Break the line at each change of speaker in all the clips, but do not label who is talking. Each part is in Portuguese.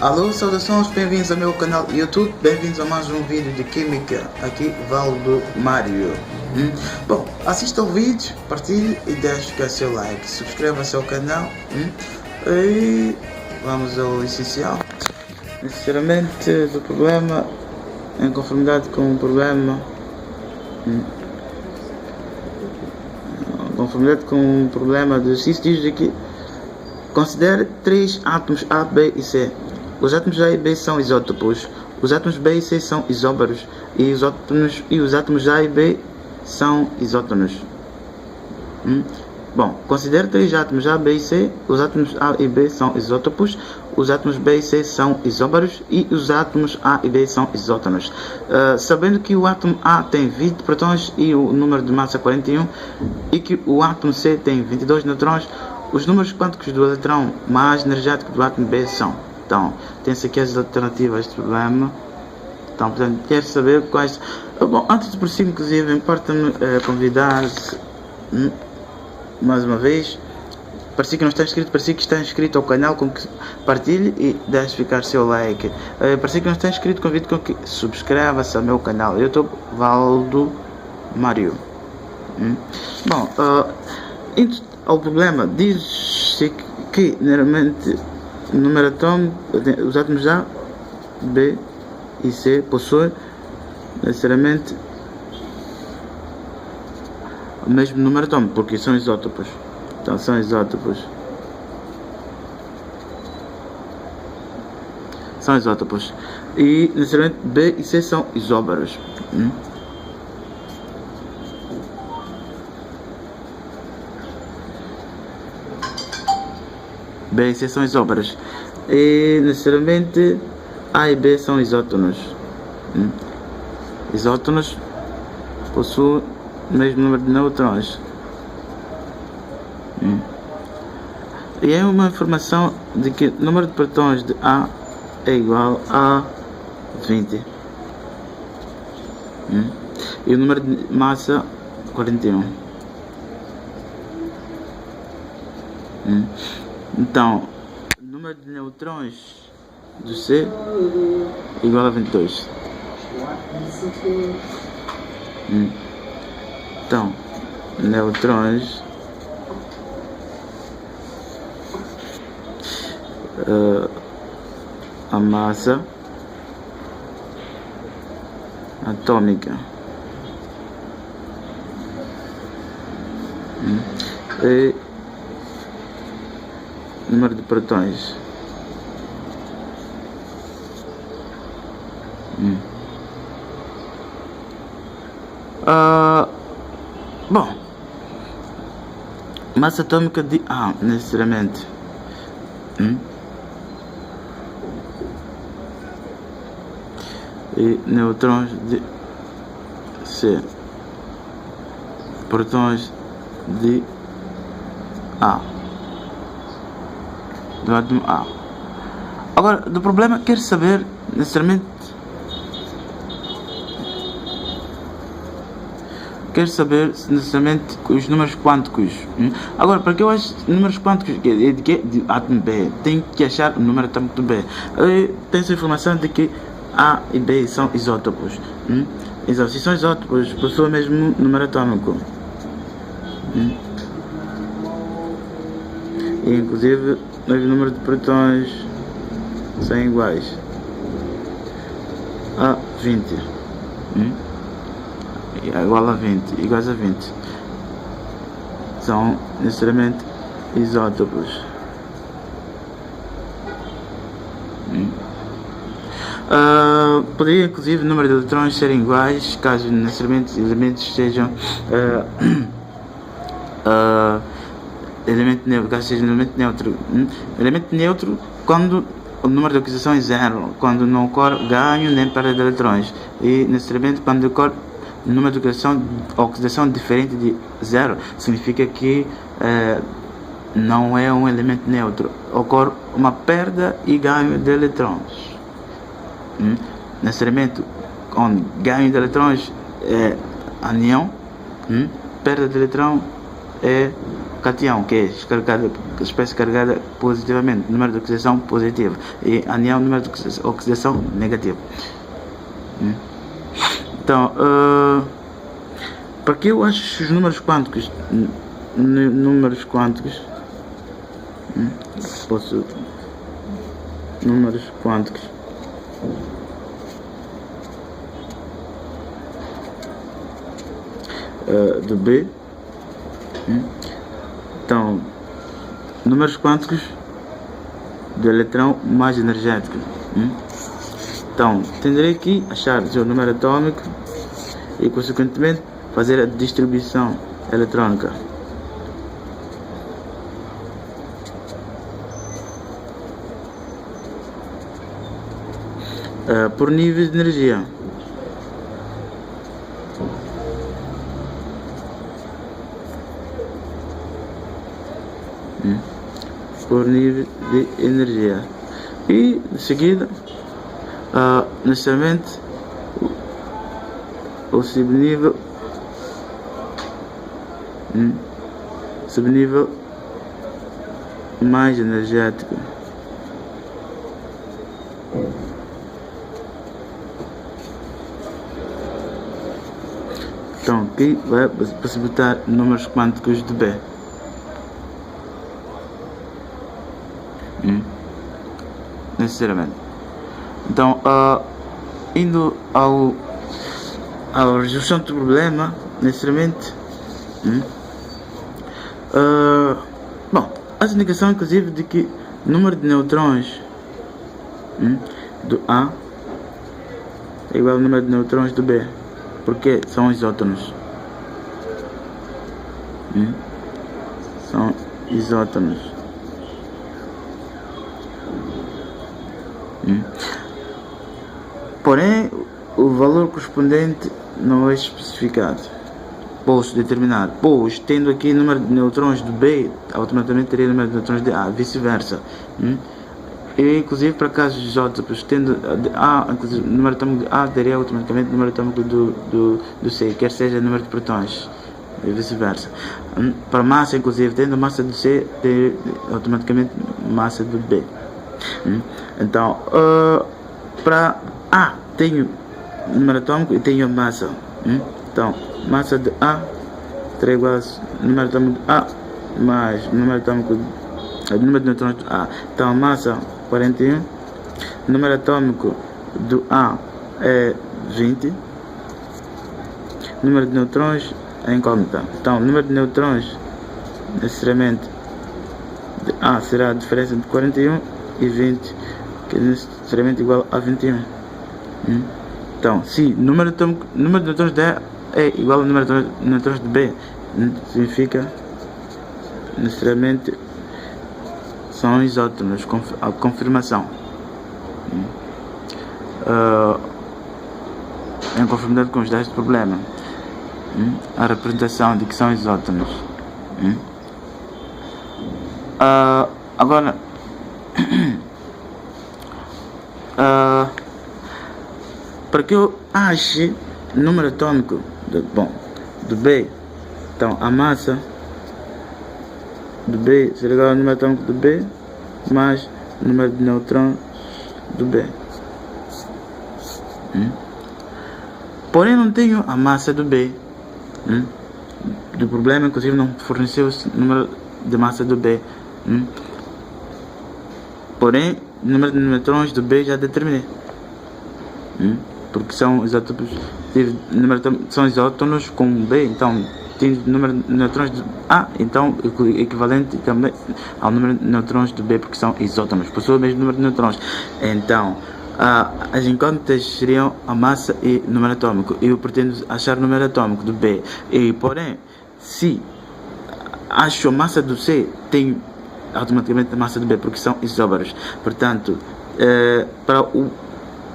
Alô, saudações, bem-vindos ao meu canal YouTube, bem-vindos a mais um vídeo de Química, aqui Valdo Mário. Bom, assista ao vídeo, partilhe e deixe o seu like, subscreva-se ao canal e vamos ao essencial. Sinceramente, do problema, em conformidade com o problema, do exercício diz aqui, considere 3 átomos A, B e C. Os átomos A e B são isótopos, os átomos B e C são isóbaros e os átomos A e B são isótonos. Bom, considere 3 átomos A, B e C. Os átomos A e B são isótopos, os átomos B e C são isóbaros e os átomos A e B são isótonos. Sabendo que o átomo A tem 20 prótons e o número de massa 41 e que o átomo C tem 22 nêutrons, os números quânticos do eletrão mais energético do átomo B são. Então, tem-se aqui as alternativas a este problema. Então, portanto, quero saber quais... Bom, antes de prosseguir, inclusive, importa-me convidar-se mais uma vez. Para si que não está inscrito, para si que está inscrito ao canal, com que partilhe e deixe ficar seu like. Para si que não está inscrito, convido com que subscreva-se ao meu canal YouTube Valdo Mário. Bom, ao problema, diz-se que normalmente o número atômico, os átomos A, B e C possuem necessariamente o mesmo número atômico, porque são isótopos. Então são isótopos. São isótopos. E necessariamente B e C são isóbaros. B e C são isóbaros e necessariamente A e B são isótonos. Isótonos possuem o mesmo número de nêutrons. E é uma informação de que o número de prótons de A é igual a 20 e o número de massa 41. Então, o número de nêutrons do C é igual a 22. Então, nêutrons a massa atômica e número de prótons. Bom, massa atômica de A, necessariamente. E nêutrons de C, prótons de A, do átomo A. Agora, do problema, quero saber necessariamente os números quânticos. Agora, para que eu acho números quânticos de átomo B, tenho que achar o número atômico do B. Tem essa informação de que A e B são isótopos. Se são isótopos, possuem o mesmo número atômico. E inclusive o número de prótons são iguais a 20. Igual a 20, iguais a 20. São necessariamente isótopos. Poderia inclusive o número de eletrões serem iguais, caso necessariamente elementos sejam elemento neutro, caso seja elemento neutro. Elemento neutro quando o número de oxidação é zero, quando não ocorre ganho nem perda de eletrões, e necessariamente quando ocorre o número de oxidação diferente de zero, significa que não é um elemento neutro, ocorre uma perda e ganho de eletrões. Necessariamente, onde ganho de eletrões é anião, perda de eletrão é cátion, que é espécie carregada positivamente, número de oxidação positivo, e anião, número de oxidação negativo. Então, para que eu acho os números quânticos, números quânticos do B. Então, números quânticos do eletrão mais energético. Então, tenderei aqui a achar o seu número atômico e, consequentemente, fazer a distribuição eletrônica. Por níveis de energia. Por nível de energia. E de seguida, necessariamente, o subnível mais energético. Então, aqui vai possibilitar números quânticos de B. Necessariamente. Então, indo à resolução do problema, necessariamente, bom, há indicação inclusive de que o número de neutrões do A é igual ao número de neutrões do B, porque são isótonos. São isótonos. Porém, o valor correspondente não é especificado. Posso determinar, pois tendo aqui o número de neutrões do B, automaticamente teria o número de neutrões de A, vice-versa. E inclusive para casos isótopos, tendo A, inclusive, o número atômico de A teria automaticamente o número atômico do C, quer seja o número de protões, e vice-versa. Para massa, inclusive, tendo a massa do C, teria automaticamente massa do B. Então, para A tenho o número atômico e tenho a massa. Então, massa de A será igual ao número atômico de A mais o número atômico, o número de neutrões de A. Então, massa 41, o número atômico do A é 20, o número de neutrões é incógnita. Então, o número de neutrões necessariamente de A será a diferença entre 41 e 20, que é necessariamente igual a 21. Então, se o número de neutrões de A é igual ao número de neutrões de B, significa necessariamente são isótonos, a confirmação. Em conformidade com os dados do problema, a representação de que são isótonos. Agora, para que eu ache o número atômico do B, então a massa do B será igual ao número atômico do B mais o número de neutrões do B. Porém, não tenho a massa do B. Do problema, inclusive, não forneceu o número de massa do B. Porém, o número de neutrões do B já determinei. Porque são isótopos, são isótonos com B, então tem o número de neutrões de A, então equivalente também ao número de neutrões do B, porque são isótonos, possuem o mesmo número de neutrões. Então, as incógnitas seriam a massa e o número atômico. Eu pretendo achar o número atômico do B. E, porém, se acho a massa do C, tenho automaticamente a massa do B, porque são isóbaros. Portanto, para o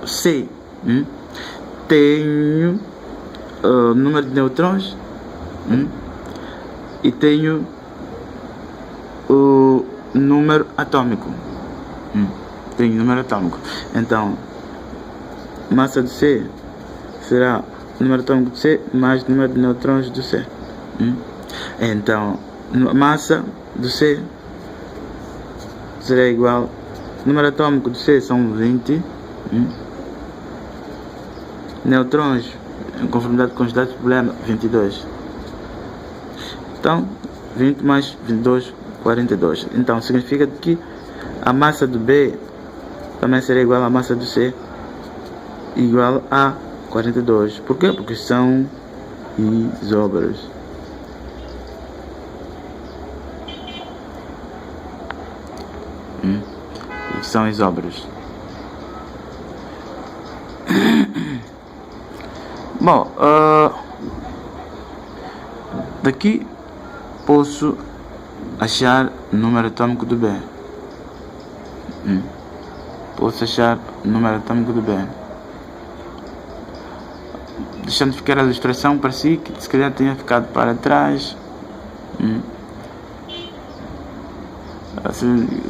C, tenho o número de neutrões e tenho o número atômico. Tenho o número atômico. Então, massa do C será o número atômico do C mais o número de neutrões do C. Então, a massa do C será igual, o número atômico do C são 20, neutrões, em conformidade com os dados do problema, 22. Então, 20 mais 22, 42. Então, significa que a massa do B também será igual à massa do C, igual a 42. Por quê? Porque são isóbaros. São isóbaros. Bom, daqui posso achar o número atômico do B. Posso achar o número atômico do B. Deixando ficar a ilustração para si, que se calhar tenha ficado para trás.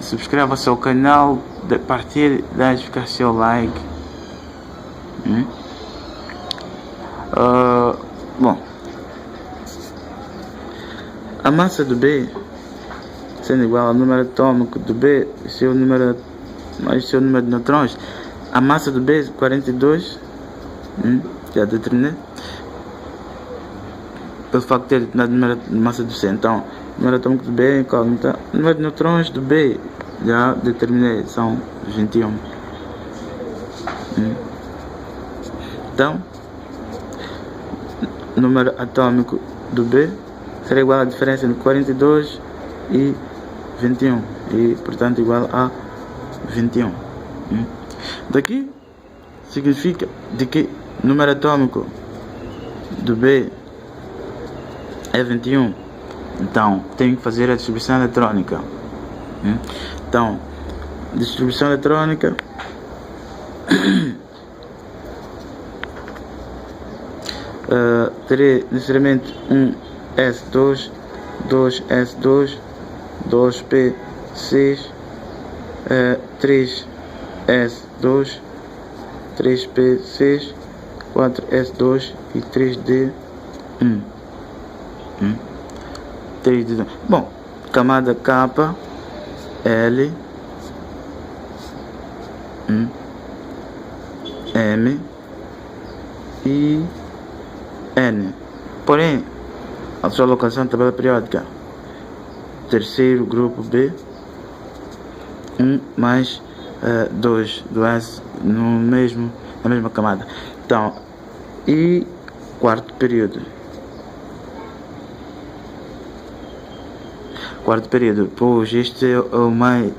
Subscreva-se ao canal, partilhe, deixe seu like. Bom, a massa do B sendo igual ao número atômico do B, seu número mais seu número de neutrões, a massa do B é 42, já determinei, pelo facto de ter determinado o número de massa do C. Então, o número atômico do B é incógnita. O número de neutrões do B já determinei, são 21. Então, o número atômico do B será igual à diferença entre 42 e 21, e portanto igual a 21. Daqui significa de que o número atômico do B é 21. Então tenho que fazer a distribuição eletrônica. Então, distribuição eletrônica terei necessariamente 1s2, 2s2, 2p6, 3s2, 3p6, 4s2 e 3d1. 3d1. Bom, camada K, L, M e N. Porém, a sua locação na tabela periódica, terceiro grupo B, 1 mais 2 do S na mesma camada. Então, e quarto período. Quarto período, pois este é o mais,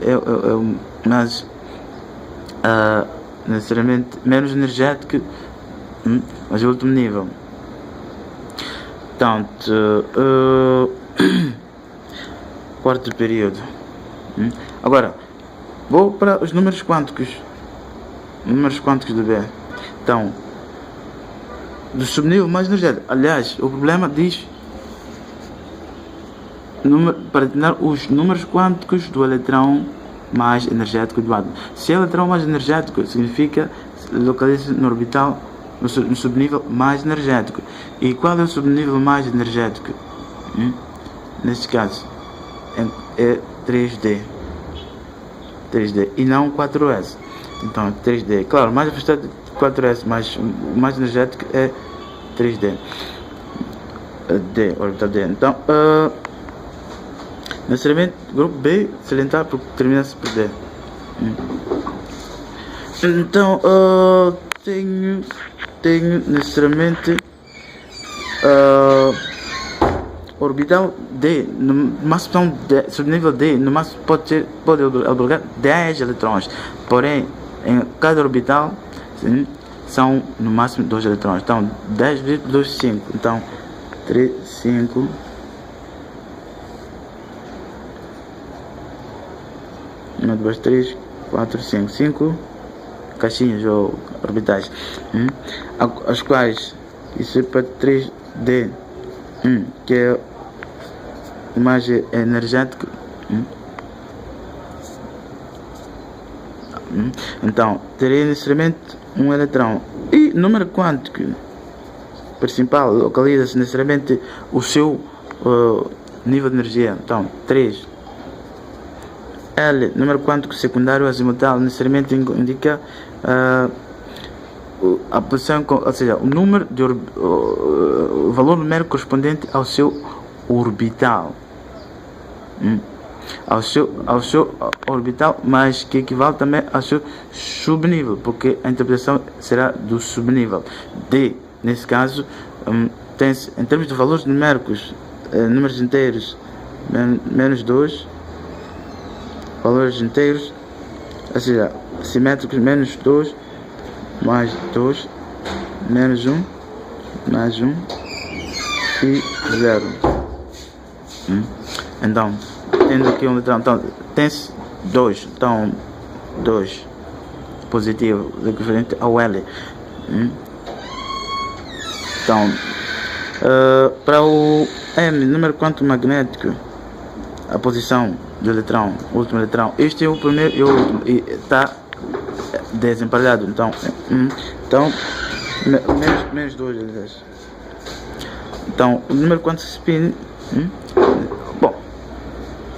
necessariamente menos energético, mas o último nível. Portanto, quarto período. Agora, vou para os números quânticos. Números quânticos do B. Então, do subnível mais energético. Aliás, o problema diz para determinar os números quânticos do eletrão mais energético do átomo. Se é o eletrão mais energético, significa localiza-se no orbital, no subnível mais energético. E qual é o subnível mais energético? Neste caso é 3D e não 4S. Então é 3D. Claro, mais afastado de 4S, mas o mais energético é 3D. D, orbital D. Então, necessariamente grupo B salientar porque termina-se por D. Então, tenho necessariamente orbital D, no máximo subnível D, no máximo pode albergar 10 eletrões, porém em cada orbital são no máximo 2 eletrões, então 10,25, então 3, 5, 1, 2, 3, 4, 5 caixinhas ou orbitais, as quais isso é para 3D, que é o mais energético. Então terei necessariamente um eletrão, e número quântico principal localiza-se necessariamente o seu nível de energia. Então, 3. L, número quântico secundário azimutal, necessariamente indica a posição, ou seja, o número de o valor numérico correspondente ao seu orbital. Ao seu orbital, mas que equivale também ao seu subnível, porque a interpretação será do subnível. D, nesse caso, tem-se, em termos de valores numéricos, números inteiros, menos 2, valores inteiros, ou seja, simétricos, menos 2, mais 2, menos 1, mais 1 e 0. Então, tendo aqui um letrão, então, tem-se 2, então 2 positivo, equivalente ao L. Então, para o M, número quântico magnético, a posição do eletrão, o último eletrão, este é o primeiro e o último, e está desemparelhado, então menos 2, aliás. Então, o número quântico spin, bom,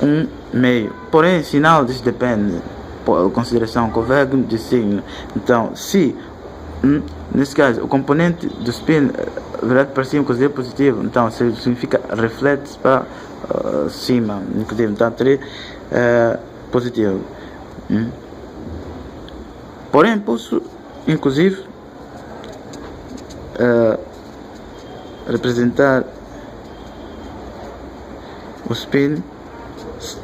1,5, porém, sinal disso depende, por consideração convexo de signo. Então, se nesse caso o componente do spin virado para cima considera positivo, então significa reflete para cima, negativo, então 3 positivo. Porém, posso inclusive representar o spin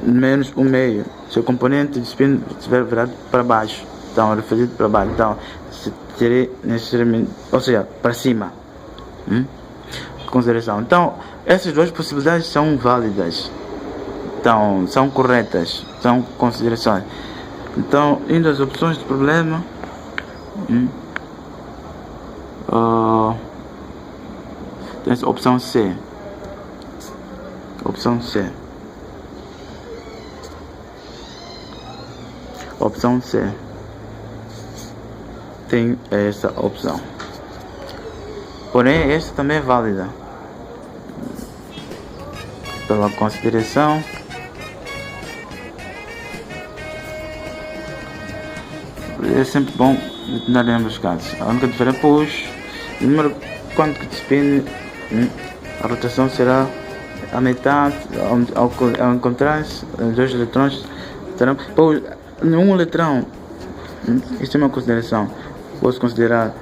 menos 1,5 se o componente de spin estiver virado para baixo, então refletido para baixo, então se terei necessariamente, ou seja, para cima. Consideração. Então, essas duas possibilidades são válidas, então são corretas, são considerações. Então, indo às opções do problema, tem a opção C. Opção C. Opção C. Tem essa opção. Porém, esta também é válida. Pela consideração, é sempre bom determinar em ambos os casos. A única diferença, pois, o número quântico de spin, a rotação será a metade ao encontrar-se dois eletrões, terão, pois, um eletrão, isto é uma consideração, posso considerar